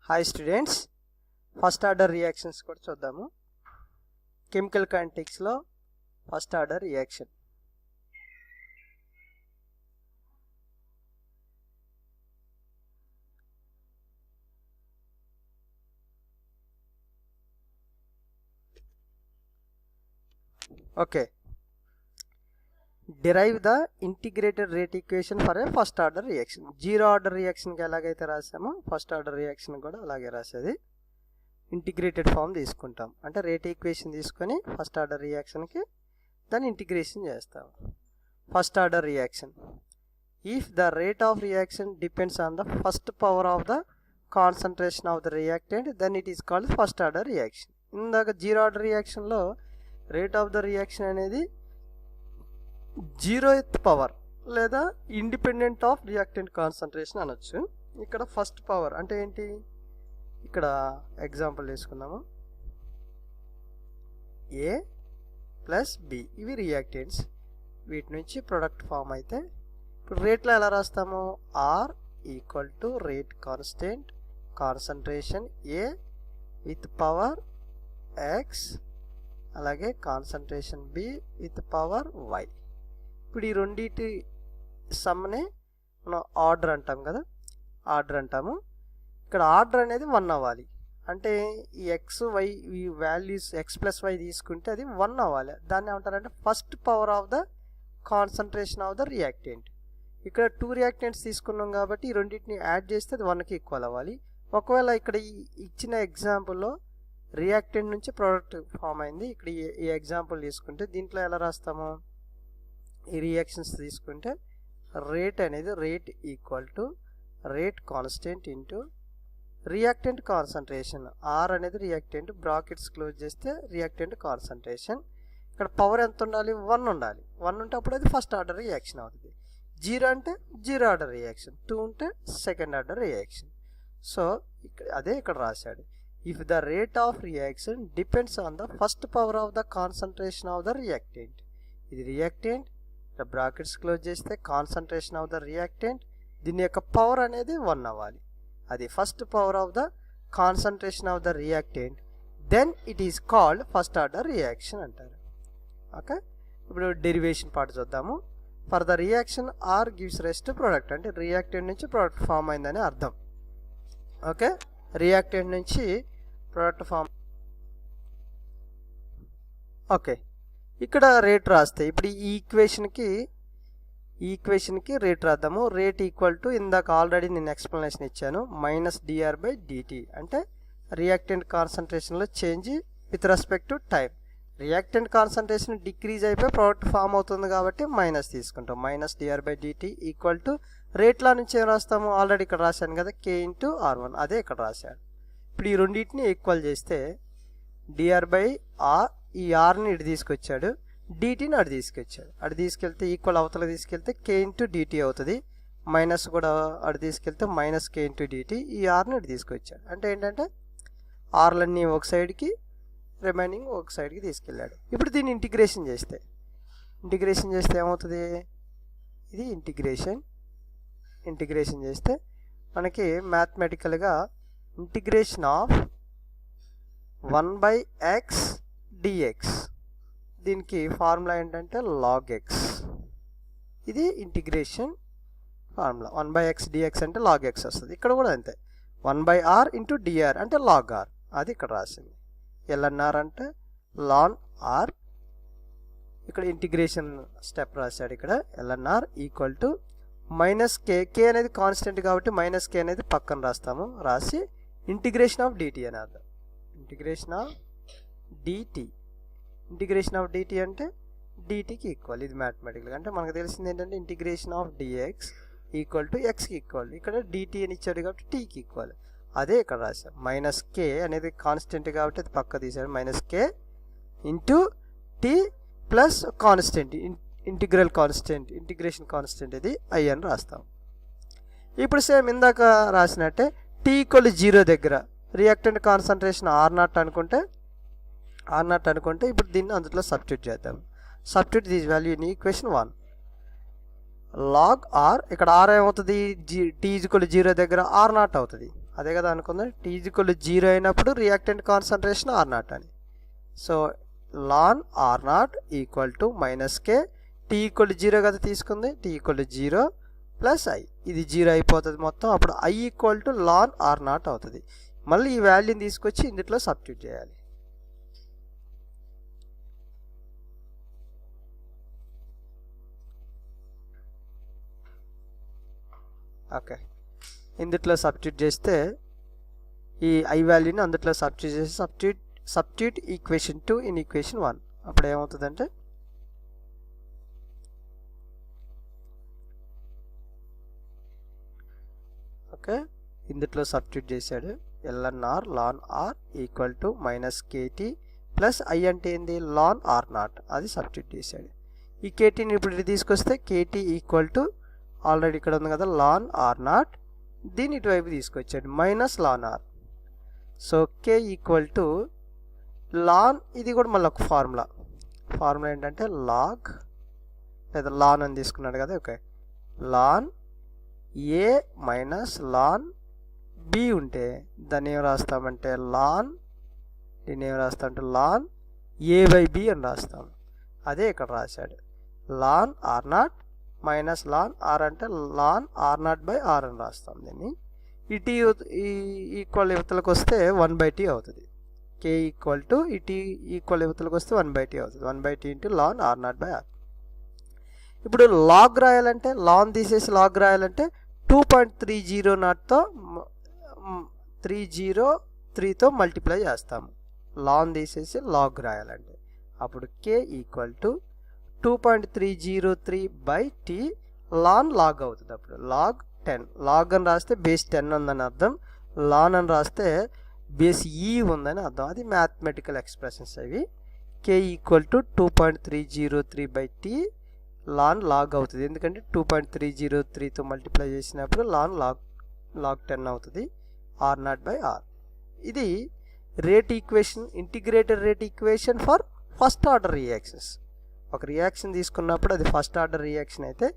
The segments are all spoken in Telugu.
Hi students, first order reactions కూడా చూద్దాము. కెమికల్ కైనెటిక్స్లో first order reaction. Okay, derive the integrated rate equation for a first order reaction. Zero order రియాక్షన్కి ఎలాగైతే రాసామో ఫస్ట్ ఆర్డర్ రియాక్షన్ కూడా అలాగే రాసేది. ఇంటిగ్రేటెడ్ ఫామ్ తీసుకుంటాం, అంటే రేట్ ఈక్వేషన్ తీసుకొని ఫస్ట్ ఆర్డర్ రియాక్షన్కి దాన్ని ఇంటిగ్రేషన్ చేస్తాం. First order reaction, if the rate of reaction depends on the first power of the concentration of the reactant then it is called first order reaction. ఇందాక జీరో ఆర్డర్ రియాక్షన్లో రేట్ ఆఫ్ ద రియాక్షన్ అనేది 0th పవర్ లేదా ఇండిపెండెంట్ ఆఫ్ రియాక్టెంట్ కాన్సన్ట్రేషన్ అనొచ్చు. ఇక్కడ ఫస్ట్ పవర్ అంటే ఏంటి, ఇక్కడ ఎగ్జాంపుల్ తీసుకుందాము. ఏ ప్లస్ బి ఇవి రియాక్టెంట్స్, వీటి నుంచి ప్రొడక్ట్ ఫామ్ అయితే ఇప్పుడు రేట్లో ఎలా రాస్తాము, R equal to rate constant concentration A with power X, అలాగే concentration B with power Y. ఇప్పుడు ఈ రెండింటి సమ్ని మనం ఆర్డర్ అంటాం కదా, ఆర్డర్ అంటాము. ఇక్కడ ఆర్డర్ అనేది 1 అవ్వాలి, అంటే ఈ ఎక్స్ వై ఈ వాల్యూస్ ఎక్స్ ప్లస్ వై తీసుకుంటే అది 1 అవ్వాలి. దాన్ని ఏమంటారంటే first power of the concentration of the reactant. ఇక్కడ 2 రియాక్టెంట్స్ తీసుకున్నాం కాబట్టి ఈ రెండింటిని యాడ్ చేస్తే అది 1కి ఈక్వల్ అవ్వాలి. ఒకవేళ ఇక్కడ ఇచ్చిన ఎగ్జాంపుల్లో రియాక్టెంట్ నుంచి ప్రోడక్ట్ ఫామ్ అయింది. ఇక్కడ ఈ ఎగ్జాంపుల్ తీసుకుంటే దీంట్లో ఎలా రాస్తాము, ఈ రియాక్షన్స్ తీసుకుంటే రేట్ అనేది rate equal to rate constant into reactant concentration. R అనేది రియాక్టెంట్, బ్రాకెట్స్ క్లోజ్ చేస్తే రియాక్టెంట్ కాన్సన్ట్రేషన్. ఇక్కడ పవర్ ఎంత ఉండాలి, 1 ఉండాలి. 1 ఉంటే అప్పుడు అది ఫస్ట్ ఆర్డర్ రియాక్షన్ అవుతుంది. 0 అంటే జీరో ఆర్డర్ రియాక్షన్, 2 ఉంటే సెకండ్ ఆర్డర్ రియాక్షన్. సో అదే ఇక్కడ రాశాడు, if the rate of reaction depends on the first power of the concentration of the reactant. ఇది రియాక్టెంట్, బ్రాకెట్స్ క్లోజ్ చేస్తే కాన్సన్ట్రేషన్ ఆఫ్ ద రియాక్టెంట్, దీని యొక్క పవర్ అనేది 1 అవ్వాలి. అది first power of the concentration of the reactant, then it is called first order reaction అంటారు. ఓకే, ఇప్పుడు డెరివేషన్ పార్ట్ చూద్దాము. For the reaction R gives rise to product, అంటే రియాక్టెంట్ నుంచి ప్రొడక్ట్ ఫామ్ అయిందని అర్థం. ఓకే, రియాక్టెంట్ నుంచి ప్రొడక్ట్ ఫామ్. ఓకే, ఇక్కడ రేట్ రాస్తే ఇప్పుడు ఈ ఈక్వేషన్కి రేట్ రాద్దాము. రేట్ ఈక్వల్ టు ఇందాక ఆల్రెడీ నేను ఎక్స్ప్లెనేషన్ ఇచ్చాను, -dr/dt, అంటే రియాక్టెంట్ కాన్సన్ట్రేషన్లో change with respect to time. Reactant concentration decrease అయిపోయి ప్రోడక్ట్ ఫామ్ అవుతుంది కాబట్టి మైనస్ తీసుకుంటాం. -dr/dt ఈక్వల్ టు రేట్ల నుంచి ఏం రాస్తాము, ఆల్రెడీ ఇక్కడ రాశాను కదా, k ఇంటూ R1, అదే ఇక్కడ రాశాడు. ఇప్పుడు ఈ రెండింటిని ఈక్వల్ చేస్తే dr/r, ఈ ఆర్ని ఇటు తీసుకొచ్చాడు, డీటీని అటు తీసుకొచ్చాడు. అటు తీసుకెళ్తే ఈక్వల్ అవతల తీసుకెళ్తే k ఇంటూ dt అవుతుంది. మైనస్ కూడా అటు తీసుకెళ్తే -k ఇంటూ dt, ఈ ఆర్ని ఇటు తీసుకొచ్చాడు. అంటే ఏంటంటే ఆర్లన్నీ ఒక సైడ్కి, రిమైనింగ్ ఒక సైడ్కి తీసుకెళ్ళాడు. ఇప్పుడు దీన్ని ఇంటిగ్రేషన్ చేస్తే ఏమవుతుంది, ఇది ఇంటిగ్రేషన్ చేస్తే మనకి మ్యాథమెటికల్గా ఇంటిగ్రేషన్ ఆఫ్ 1/x dx, దీనికి ఫార్ములా ఏంటంటే log x. ఇది ఇంటిగ్రేషన్ ఫార్ములా. 1/x dx అంటే log x వస్తుంది. ఇక్కడ కూడా అంతే, 1/r ఇంటూ dr అంటే log r, అది ఇక్కడ రాసింది. ln r అంటే ln r, ఇక్కడ ఇంటిగ్రేషన్ స్టెప్ రాశాడు. ఇక్కడ ln r equal to -k అనేది కాన్స్టెంట్ కాబట్టి -k అనేది పక్కన రాస్తాము, రాసి ఇంటిగ్రేషన్ ఆఫ్ dt అని అర్థం. ఇంటిగ్రేషన్ ఆఫ్ dt అంటే dtకి ఈక్వల్. ఇది మ్యాథమెటికల్గా అంటే మనకు తెలిసింది ఏంటంటే integration of dx equal to xకి ఈక్వల్. ఇక్కడ dt అని ఇచ్చాడు కాబట్టి tకి ఈక్వల్, అదే ఇక్కడ రాశాం. -k అనేది కాన్స్టెంట్ కాబట్టి అది పక్క తీసాడు, -k into t plus constant, integration constant ఇది i అని రాస్తాం. ఇప్పుడు సేమ్ ఇందాక రాసినట్టే t = 0 దగ్గర రియాక్టెంట్ కాన్సన్ట్రేషన్ R0 అనుకుంటే ఇప్పుడు దీన్ని అందులో సబ్స్టిట్యూట్ చేద్దాం. Substitute this value in equation 1. log r, ఇక్కడ r ఏమవుతుంది, t = 0 దగ్గర R0 అవుతుంది. అదే కదా అనుకుందాం. T=0 అయినప్పుడు రియాక్టెంట్ కాన్సన్ట్రేషన్ R0 అని. So ln R0 = -K. T=0 కదా తీసుకుంది. T=0 plus I. ఇది 0 అయిపోతుంది మొత్తం. అప్పుడు I ln R0 అవుతుంది. మళ్ళీ ఈ వాల్యూని తీసుకొచ్చి ఇందులో సబ్స్టిట్యూట్ చేయాలి. ఓకే, ఇందులో సబ్స్టిట్యూట్ చేస్తే ఈ I వాల్యూని అందులో సబ్స్టిట్యూట్ చేసి సబ్స్టిట్యూట్ ఈక్వేషన్ 2 ఇన్ ఈక్వేషన్ 1. అప్పుడు ఏమవుతుందంటే ఓకే, ఇందులో సబ్స్టిట్యూట్ చేశాడు. ln R ln R = -KT plus I అంటే ఏంది ln R0, అది సబ్స్టిట్యూట్ చేశాడు. ఈ KTని ఇప్పుడు ఇది తీసుకొస్తే KT ఆల్రెడీ ఇక్కడ ఉంది కదా ln R0, దీని ఇటువైపు తీసుకొచ్చాడు -ln R. So K ln, ఇది కూడా మళ్ళీ ఒక ఫార్ములా ఏంటంటే లాగ్ లేదా లాన్ అని తీసుకున్నాడు కదా. Okay, ln A ln B ఉంటే దాన్ని ఏం రాస్తామంటే దీన్ని ఏం రాస్తామంటే ln A/B అని రాస్తాం. అదే ఇక్కడ రాశాడు ln R0 -ln R అంటే ln R0/R అని రాస్తాం. దీన్ని ఈ T ఈక్వల్ యువతలకు వస్తే 1/T అవుతుంది. K ఈ T ఈక్వల్ యువతలకు వస్తే 1/T అవుతుంది. 1/T × ln R0/R. ఇప్పుడు లాగ్ రాయాలంటే ln తీసేసి లాగ్ రాయాలంటే 2.303తో 303తో మల్టిప్లై చేస్తాము. ln తీసేసి లాగ్ రాయాలంటే అప్పుడు K = 2.303/T ln లాగ్ అవుతుంది. అప్పుడు log 10. లాగ్ అని రాస్తే బేస్ 10 ఉందని అర్థం. ln అని రాస్తే బేస్ E ఉందని అర్థం. అది మ్యాథమెటికల్ ఎక్స్ప్రెషన్స్ అవి. K = 2.303/T ln లాగ్ అవుతుంది. ఎందుకంటే 2.303తో మల్టిప్లై చేసినప్పుడు ln లాగ్ 10 అవుతుంది R0/R. ఇది rate equation, integrated rate equation for first order reactions. ఒక రియాక్షన్ తీసుకున్నప్పుడు అది ఫస్ట్ ఆర్డర్ రియాక్షన్ అయితే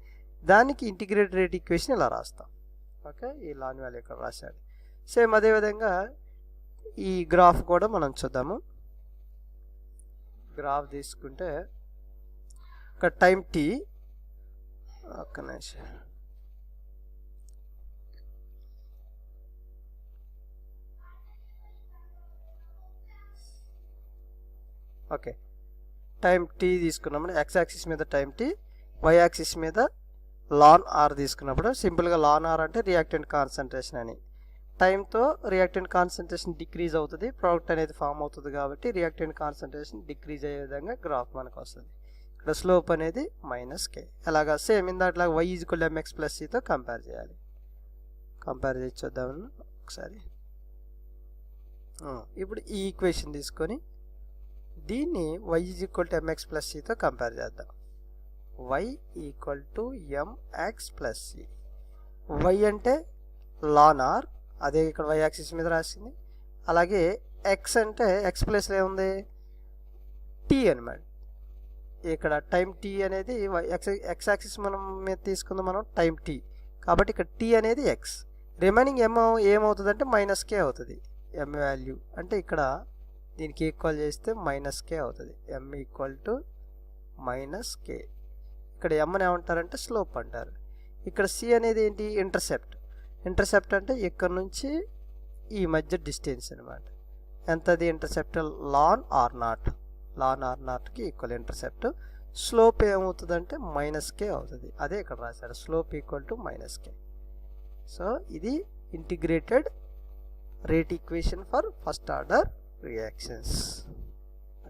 దానికి ఇంటిగ్రేటెడ్ రేట్ ఈక్వేషన్ ఇలా రాస్తాం. ఓకే, ఈ ln వాల్యూ ఇక్కడ రాశాడు. సేమ్ అదేవిధంగా ఈ గ్రాఫ్ కూడా మనం చూద్దాము. గ్రాఫ్ తీసుకుంటే ఒక టైం T, ఒక్క నిమిషం, ఓకే, టైం T తీసుకున్నప్పుడు X యాక్సిస్ మీద టైం T, Y యాక్సిస్ మీద ln R తీసుకున్నప్పుడు సింపుల్గా ln R అంటే రియాక్టెంట్ కాన్సన్ట్రేషన్ అని. టైంతో రియాక్టెంట్ కాన్సన్ట్రేషన్ డిక్రీజ్ అవుతుంది, ప్రోడక్ట్ అనేది ఫామ్ అవుతుంది. కాబట్టి రియాక్టెంట్ కాన్సన్ట్రేషన్ డిక్రీజ్ అయ్యే విధంగా గ్రాఫ్ మనకు వస్తుంది. ఇక్కడ స్లోప్ అనేది -K. అలాగా సేమ్ ఇందాట్లాగా Y = mx + Cతో కంపేర్ చేయాలి. కంపేర్ చేసి చూద్దామని ఒకసారి. ఇప్పుడు ఈ ఈక్వేషన్ తీసుకొని దీన్ని Y = mx + Cతో కంపేర్ చేద్దాం. Y = mx + C. Y అంటే ln R, అదే ఇక్కడ Y యాక్సిస్ మీద రాసింది. అలాగే X అంటే X ప్లేస్లో ఏముంది T అనమాట. ఇక్కడ టైం T అనేది X యాక్సిస్ మనం మీద తీసుకుందాం మనం టైం T. కాబట్టి ఇక్కడ T అనేది X. రిమైనింగ్ ఏమవుతుందంటే -K అవుతుంది. M వాల్యూ అంటే ఇక్కడ దీనికి ఈక్వల్ చేస్తే -K అవుతుంది. M = -K. ఇక్కడ M అని ఏమంటారంటే స్లోప్ అంటారు. ఇక్కడ C అనేది ఏంటి ఇంటర్సెప్ట్. ఇంటర్సెప్ట్ అంటే ఇక్కడ నుంచి ఈ మధ్య డిస్టెన్స్ అనమాట. ఎంతది ఇంటర్సెప్ట్ ln R0కి ఈక్వల్ ఇంటర్సెప్ట్. స్లోప్ ఏమవుతుందంటే -K అవుతుంది. అదే ఇక్కడ రాశారు స్లోప్ = -K. సో ఇది integrated rate equation for first order reactions.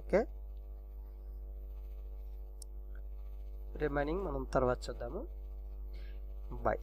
Okay, remaining మనం తర్వాత చూద్దాము. బాయ్.